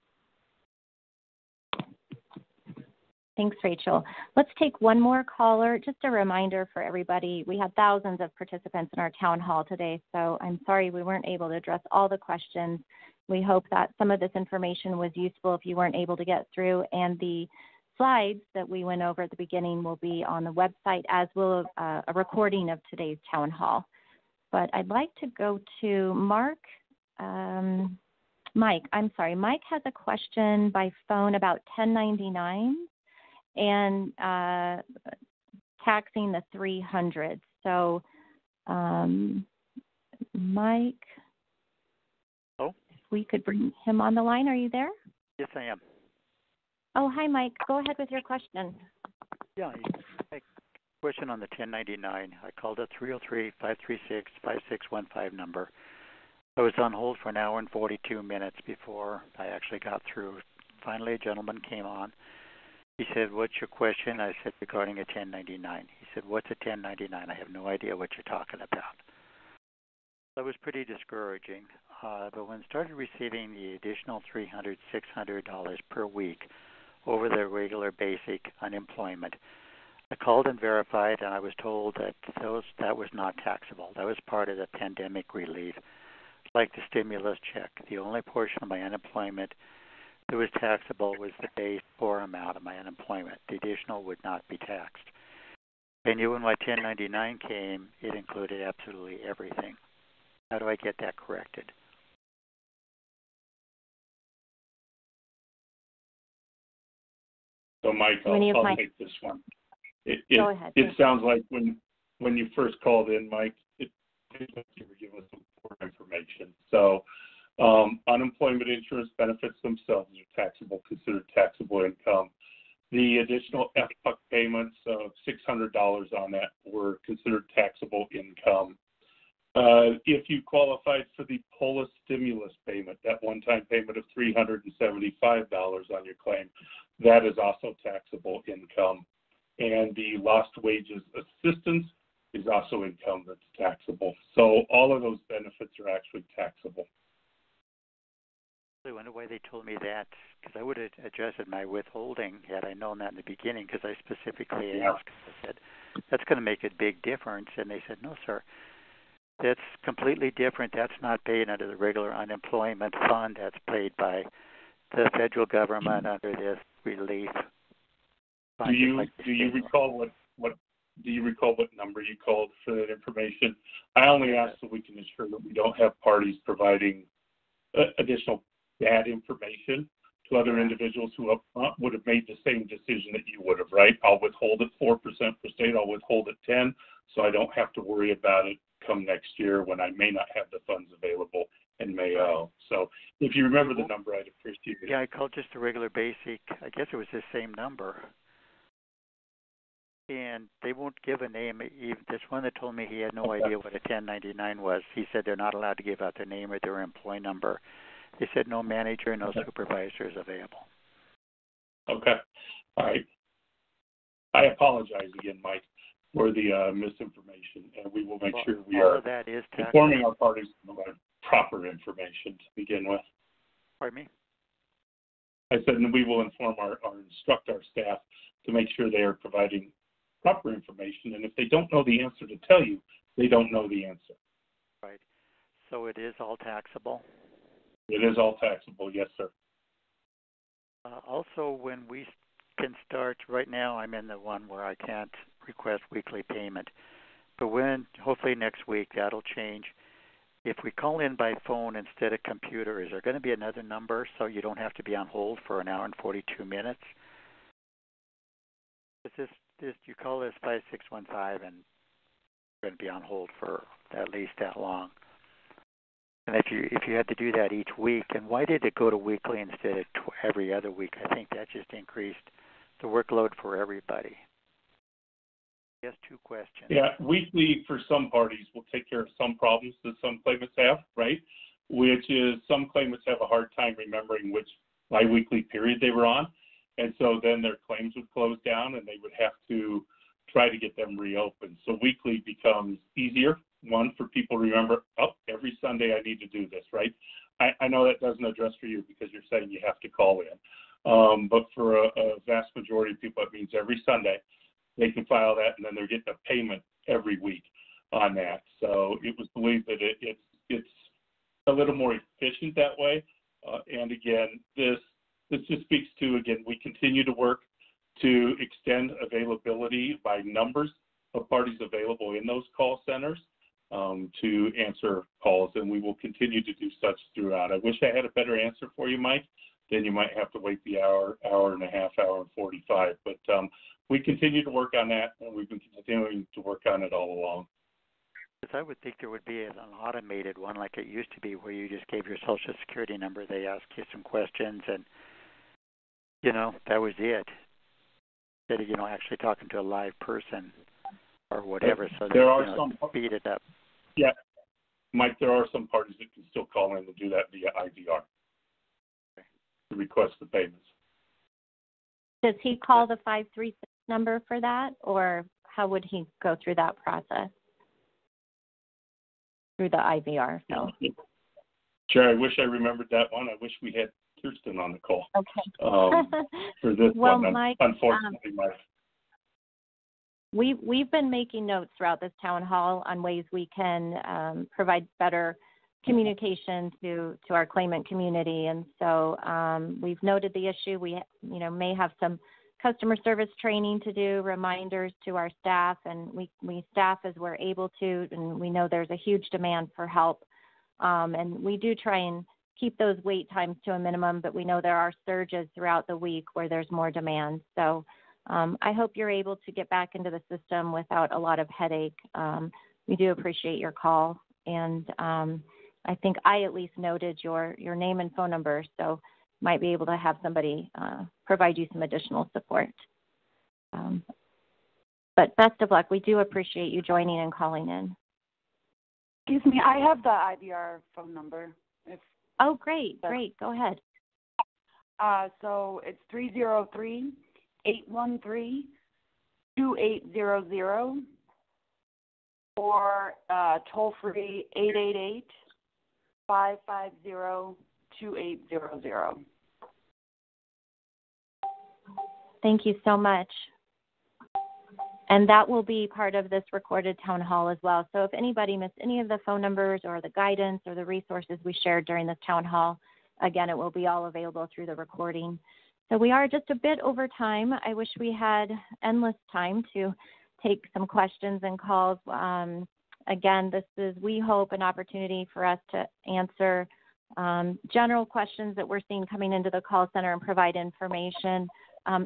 Thanks, Rachel. Let's take one more caller. Just a reminder for everybody, we had thousands of participants in our town hall today, so I'm sorry we weren't able to address all the questions. We hope that some of this information was useful if you weren't able to get through, and the slides that we went over at the beginning will be on the website, as will a recording of today's town hall. But I'd like to go to Mike, Mike has a question by phone about 1099 and taxing the 300. So, Mike, if we could bring him on the line. Are you there? Yes, I am. Oh, hi, Mike. Go ahead with your question. Yeah, a question on the 1099. I called a 303-536-5615 number. I was on hold for an hour and 42 minutes before I actually got through. Finally, a gentleman came on. He said, "What's your question?" I said, "Regarding a 1099. He said, "What's a 1099? I have no idea what you're talking about." That was pretty discouraging. But when I started receiving the additional $300, $600 per week over their regular basic unemployment, I called and verified, and I was told that that was not taxable. That was part of the pandemic relief, like the stimulus check. The only portion of my unemployment that was taxable was the base core amount of my unemployment. The additional would not be taxed. I knew when my 1099 came, it included absolutely everything. How do I get that corrected? So, Mike, I'll take this one. Go ahead. It sounds like when you first called in, Mike, you were giving us some poor information. So, unemployment insurance benefits themselves are taxable, considered taxable income. The additional FPUC payments of $600 on that were considered taxable income. If you qualified for the POLA stimulus payment, that one-time payment of $375 on your claim, that is also taxable income. And the lost wages assistance is also income that's taxable. So all of those benefits are actually taxable. I wonder why they told me that, because I would have adjusted my withholding had I known that in the beginning, because I specifically asked. I said, that's going to make a big difference. And they said, no, sir, that's completely different. That's not paid under the regular unemployment fund. That's paid by the federal government under this relief fund. Do you recall what number you called for that information? I only ask so we can ensure that we don't have parties providing additional bad information to other individuals who up front would have made the same decision that you would have, right? I'll withhold it 4% for state, I'll withhold it 10%, so I don't have to worry about it come next year when I may not have the funds available and may owe. So if you remember the number, I'd appreciate it. Yeah, I called just the regular basic. I guess it was the same number. And they won't give a name. Even this one that told me he had no idea what a 1099 was, he said they're not allowed to give out their name or their employee number. They said no manager, no supervisor is available. Okay. All right. I apologize again, Mike, for the misinformation, and we will make sure we are informing our parties of proper information to begin with. Pardon me? I said, and we will inform instruct our staff to make sure they are providing proper information, and if they don't know the answer to tell you, they don't know the answer. Right. So it is all taxable? It is all taxable, yes, sir. Also, when we can start, right now I'm in the one where I can't request weekly payment, but when, hopefully next week, that'll change. If we call in by phone instead of computer, is there going to be another number so you don't have to be on hold for an hour and 42 minutes? You call this 5615 and you're going to be on hold for at least that long. And if you had to do that each week, and why did it go to weekly instead of every other week? I think that just increased the workload for everybody. Yes, two questions. Yeah, weekly for some parties will take care of some problems that some claimants have, right? Which is some claimants have a hard time remembering which biweekly period they were on. And so then their claims would close down and they would have to try to get them reopened. So weekly becomes easier. One, for people to remember, every Sunday I need to do this, right? I know that doesn't address for you because you're saying you have to call in. But for a vast majority of people, it means every Sunday they can file that and then they're getting a payment every week on that. So it was believed that it's a little more efficient that way. And again, this just speaks to, again, we continue to work to extend availability by numbers of parties available in those call centers to answer calls, and we will continue to do such throughout. I wish I had a better answer for you, Mike. Then you might have to wait the hour and a half, hour and 45. But we continue to work on that, and we've been continuing to work on it all along. Because I would think there would be an automated one like it used to be where you just gave your Social Security number, they asked you some questions, and, that was it. Instead of, actually talking to a live person or whatever, so there are some speed it up. Yeah, Mike, there are some parties that can still call in and do that via IVR to request the payments. Does he call the 536 number for that, or how would he go through that process? Through the IVR. So. Sure, I wish I remembered that one. I wish we had Kirsten on the call. Okay. For this well, one, Mike, unfortunately, Mike. We've been making notes throughout this town hall on ways we can provide better communication to our claimant community, and so we've noted the issue. We may have some customer service training to do, reminders to our staff, and we staff as we're able to, and we know there's a huge demand for help, and we do try and keep those wait times to a minimum, but we know there are surges throughout the week where there's more demand. So I hope you're able to get back into the system without a lot of headache. We do appreciate your call, and I think I at least noted your name and phone number, so might be able to have somebody provide you some additional support. But best of luck. We do appreciate you joining and calling in. Excuse me, I have the IVR phone number. Oh, great. Go ahead. So it's 303-813-2800 or toll free 888-550-2800. Thank you so much. And that will be part of this recorded town hall as well. So if anybody missed any of the phone numbers or the guidance or the resources we shared during this town hall, again, it will be all available through the recording. So we are just a bit over time. I wish we had endless time to take some questions and calls. Again, this is, we hope, an opportunity for us to answer general questions that we're seeing coming into the call center and provide information.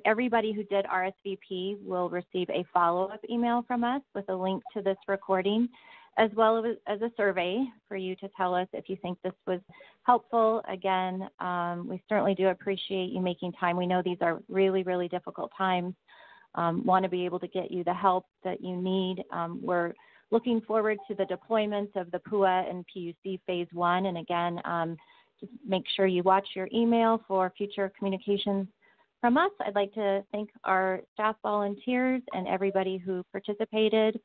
Everybody who did RSVP will receive a follow-up email from us with a link to this recording, as well as a survey for you to tell us if you think this was helpful. Again, we certainly do appreciate you making time. We know these are really, really difficult times. Want to be able to get you the help that you need. We're looking forward to the deployments of the PUA and PUC Phase 1. And again, just make sure you watch your email for future communications from us. I'd like to thank our staff volunteers and everybody who participated.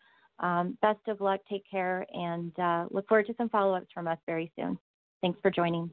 Best of luck, take care, and look forward to some follow-ups from us very soon. Thanks for joining.